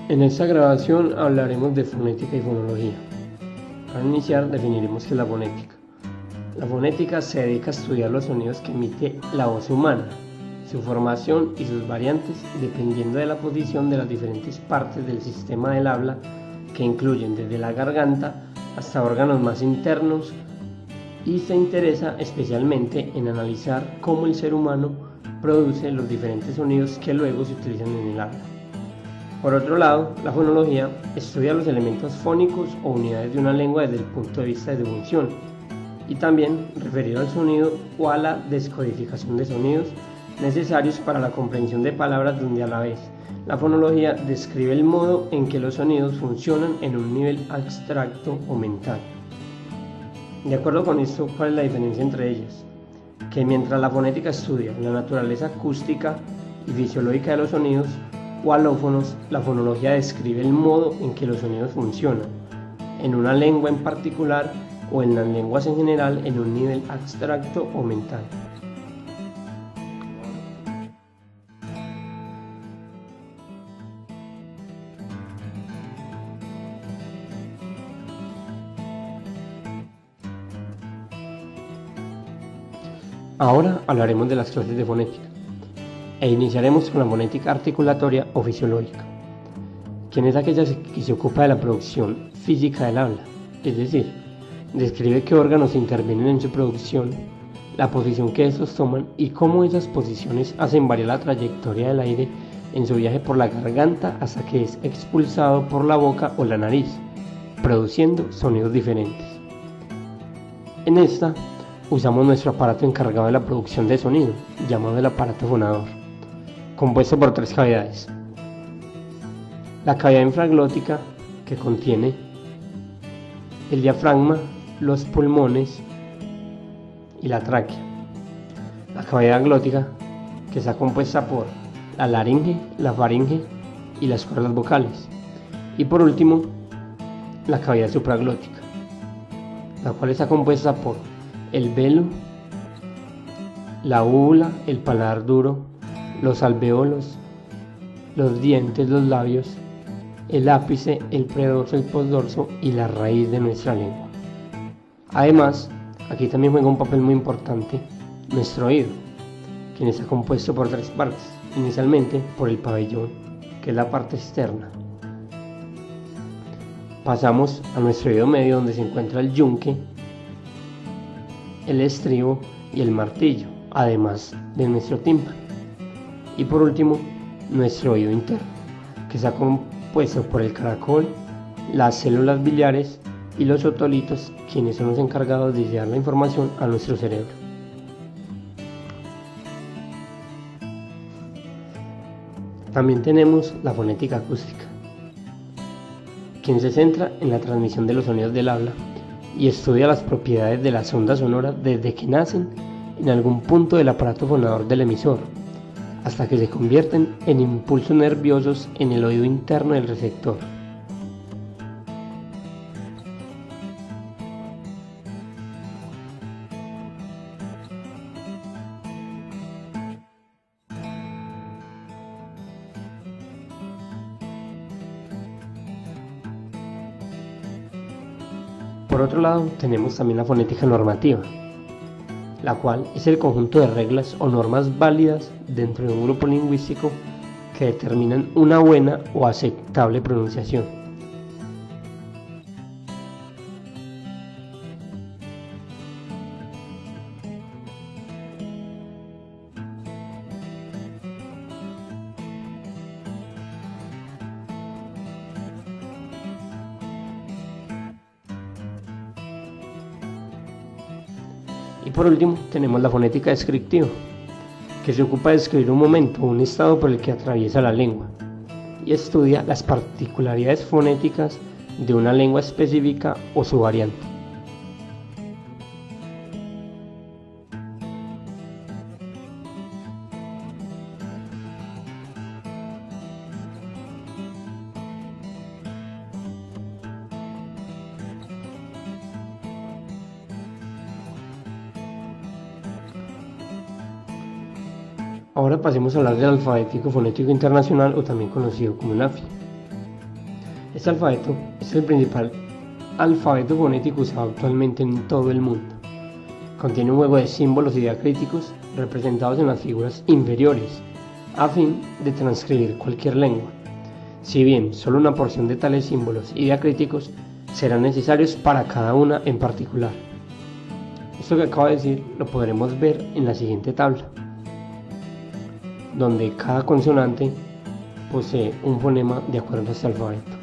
En esta grabación hablaremos de fonética y fonología. Para iniciar definiremos qué es la fonética. La fonética se dedica a estudiar los sonidos que emite la voz humana, su formación y sus variantes dependiendo de la posición de las diferentes partes del sistema del habla, que incluyen desde la garganta hasta órganos más internos, y se interesa especialmente en analizar cómo el ser humano produce los diferentes sonidos que luego se utilizan en el habla. Por otro lado, la fonología estudia los elementos fónicos o unidades de una lengua desde el punto de vista de su función, y también referido al sonido o a la descodificación de sonidos necesarios para la comprensión de palabras, donde a la vez la fonología describe el modo en que los sonidos funcionan en un nivel abstracto o mental. De acuerdo con esto, ¿cuál es la diferencia entre ellas? Que mientras la fonética estudia la naturaleza acústica y fisiológica de los sonidos o alófonos, la fonología describe el modo en que los sonidos funcionan, en una lengua en particular o en las lenguas en general, en un nivel abstracto o mental. Ahora hablaremos de las clases de fonética e iniciaremos con la fonética articulatoria o fisiológica, quien es aquella que se ocupa de la producción física del habla, es decir, describe qué órganos intervienen en su producción, la posición que estos toman y cómo esas posiciones hacen variar la trayectoria del aire en su viaje por la garganta hasta que es expulsado por la boca o la nariz, produciendo sonidos diferentes. En esta usamos nuestro aparato encargado de la producción de sonido, llamado el aparato fonador, compuesto por 3 cavidades. La cavidad infraglótica, que contiene el diafragma, los pulmones y la tráquea. La cavidad glótica, que está compuesta por la laringe, la faringe y las cuerdas vocales. Y por último, la cavidad supraglótica, la cual está compuesta por el velo, la úvula, el paladar duro, los alveolos, los dientes, los labios, el ápice, el predorso, el postdorso y la raíz de nuestra lengua. Además, aquí también juega un papel muy importante nuestro oído, quien está compuesto por 3 partes. Inicialmente por el pabellón, que es la parte externa. Pasamos a nuestro oído medio, donde se encuentra el yunque, el estribo y el martillo, además de nuestro tímpano. Y por último, nuestro oído interno, que está compuesto por el caracol, las células biliares y los otolitos, quienes son los encargados de llevar la información a nuestro cerebro. También tenemos la fonética acústica, quien se centra en la transmisión de los sonidos del habla y estudia las propiedades de las ondas sonoras desde que nacen en algún punto del aparato fonador del emisor, hasta que se convierten en impulsos nerviosos en el oído interno del receptor. Por otro lado, tenemos también la fonética normativa, la cual es el conjunto de reglas o normas válidas dentro de un grupo lingüístico que determinan una buena o aceptable pronunciación. Y por último, tenemos la fonética descriptiva, que se ocupa de describir un momento o un estado por el que atraviesa la lengua, y estudia las particularidades fonéticas de una lengua específica o su variante. Ahora pasemos a hablar del alfabeto fonético internacional, o también conocido como el AFI. Este alfabeto es el principal alfabeto fonético usado actualmente en todo el mundo. Contiene un juego de símbolos y diacríticos representados en las figuras inferiores, a fin de transcribir cualquier lengua. Si bien solo una porción de tales símbolos y diacríticos serán necesarios para cada una en particular. Esto que acabo de decir lo podremos ver en la siguiente tabla, donde cada consonante posee un fonema de acuerdo a este alfabeto.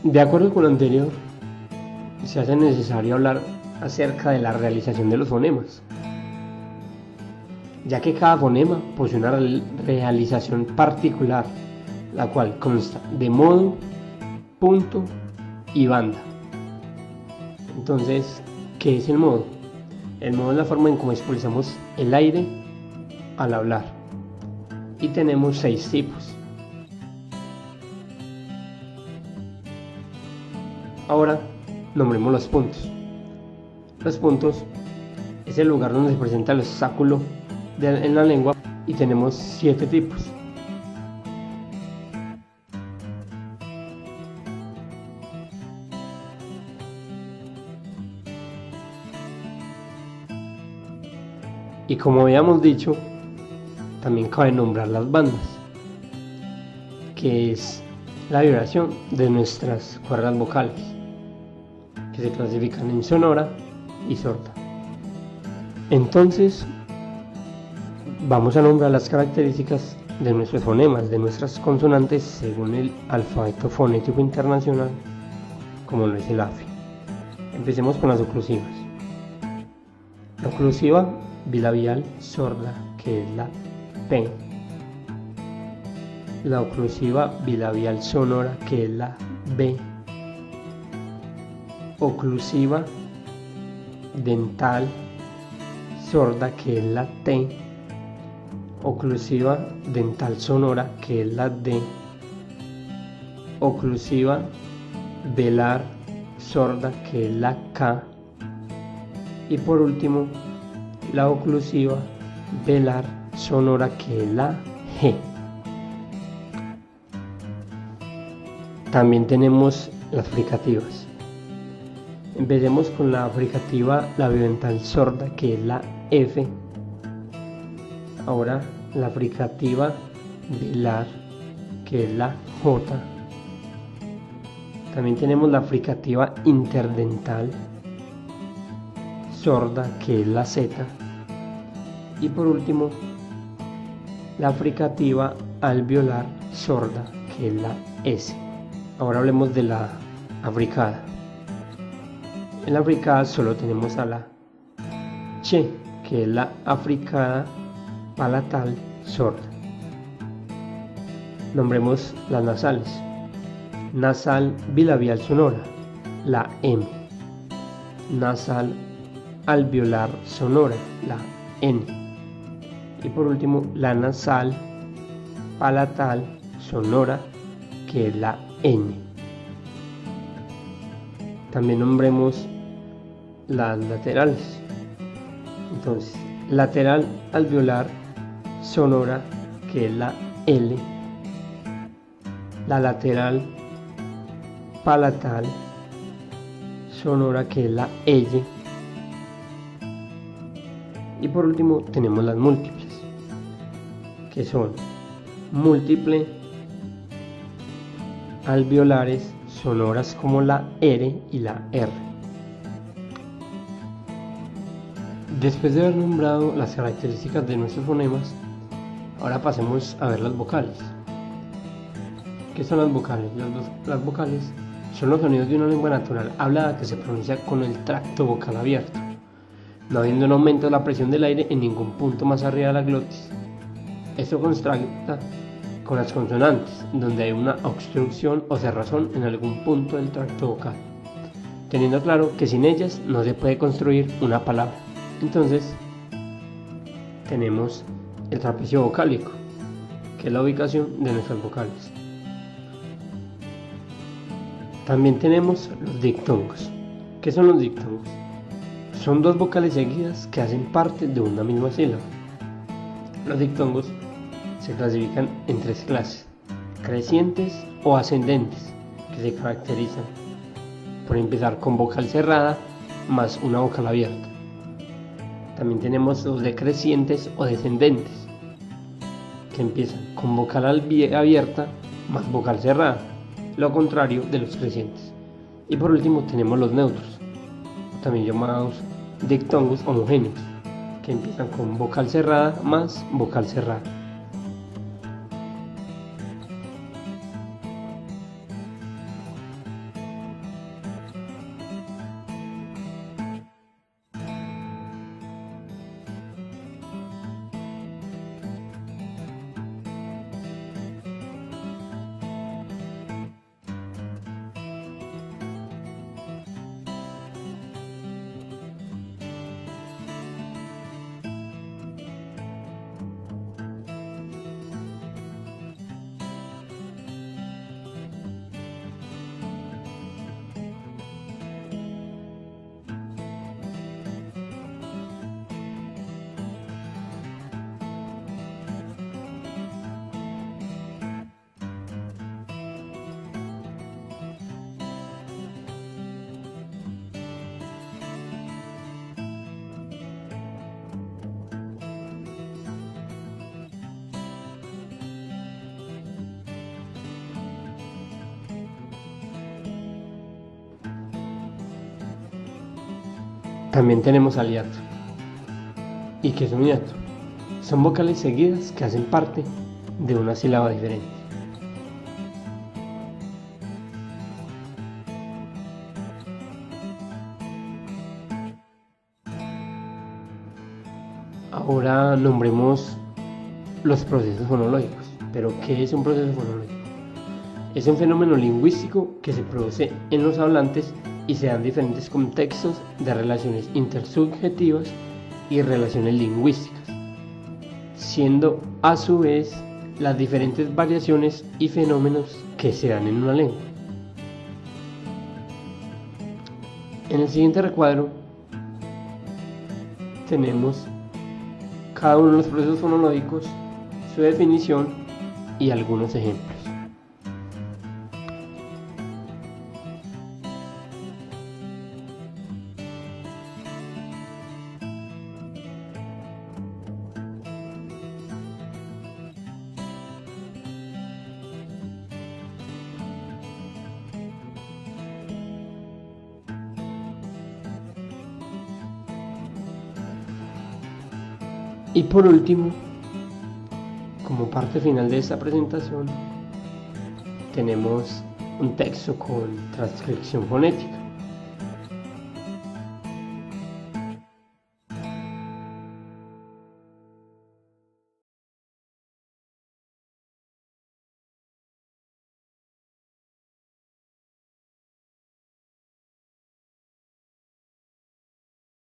De acuerdo con lo anterior, se hace necesario hablar acerca de la realización de los fonemas, ya que cada fonema posee una realización particular, la cual consta de modo, punto y banda. Entonces, ¿qué es el modo? El modo es la forma en cómo expulsamos el aire al hablar, y tenemos 6 tipos. Ahora nombremos los puntos. Los puntos es el lugar donde se presenta el obstáculo en la lengua y tenemos 7 tipos. Y como habíamos dicho, también cabe nombrar las bandas, que es la vibración de nuestras cuerdas vocales, que se clasifican en sonora y sorda. Entonces, vamos a nombrar las características de nuestros fonemas, de nuestras consonantes, según el alfabeto fonético internacional, como lo es el AFI. Empecemos con las oclusivas. La oclusiva bilabial sorda, que es la P. La oclusiva bilabial sonora, que es la B. Oclusiva dental sorda, que es la T. Oclusiva dental sonora, que es la D. Oclusiva velar sorda, que es la K. Y por último, la oclusiva velar sonora, que es la G. También tenemos las fricativas. Empecemos con la fricativa labiodental sorda, que es la F. Ahora la fricativa velar, que es la J. También tenemos la fricativa interdental sorda, que es la Z. Y por último, la fricativa alveolar sorda, que es la S. Ahora hablemos de la africada. En la africada solo tenemos a la Ch, que es la africada palatal sorda. Nombremos las nasales. Nasal bilabial sonora, la M. Nasal alveolar sonora, la N. Y por último, la nasal palatal sonora, que es la N. También nombremos las laterales. Entonces, lateral alveolar sonora, que es la L. La lateral palatal sonora, que es la L. Y por último tenemos las múltiples, que son múltiple alveolares sonoras, como la R y la R. Después de haber nombrado las características de nuestros fonemas, ahora pasemos a ver las vocales. ¿Qué son las vocales? Las vocales son los sonidos de una lengua natural hablada que se pronuncia con el tracto vocal abierto, no habiendo un aumento de la presión del aire en ningún punto más arriba de la glotis. Esto contrasta con las consonantes, donde hay una obstrucción o cerrazón en algún punto del tracto vocal, teniendo claro que sin ellas no se puede construir una palabra. Entonces tenemos el trapecio vocálico, que es la ubicación de nuestras vocales. También tenemos los dictongos. ¿Qué son los dictongos? Son dos vocales seguidas que hacen parte de una misma sílaba. Los dictongos se clasifican en tres clases: crecientes o ascendentes, que se caracterizan por empezar con vocal cerrada más una vocal abierta. También tenemos los decrecientes o descendentes, que empiezan con vocal abierta más vocal cerrada, lo contrario de los crecientes. Y por último tenemos los neutros, también llamados dictongos homogéneos, que empiezan con vocal cerrada más vocal cerrada. También tenemos al hiato. ¿Y qué es un hiato? Son vocales seguidas que hacen parte de una sílaba diferente. Ahora nombremos los procesos fonológicos. ¿Pero qué es un proceso fonológico? Es un fenómeno lingüístico que se produce en los hablantes y se dan diferentes contextos de relaciones intersubjetivas y relaciones lingüísticas, siendo a su vez las diferentes variaciones y fenómenos que se dan en una lengua. En el siguiente recuadro tenemos cada uno de los procesos fonológicos, su definición y algunos ejemplos. Y por último, como parte final de esta presentación, tenemos un texto con transcripción fonética.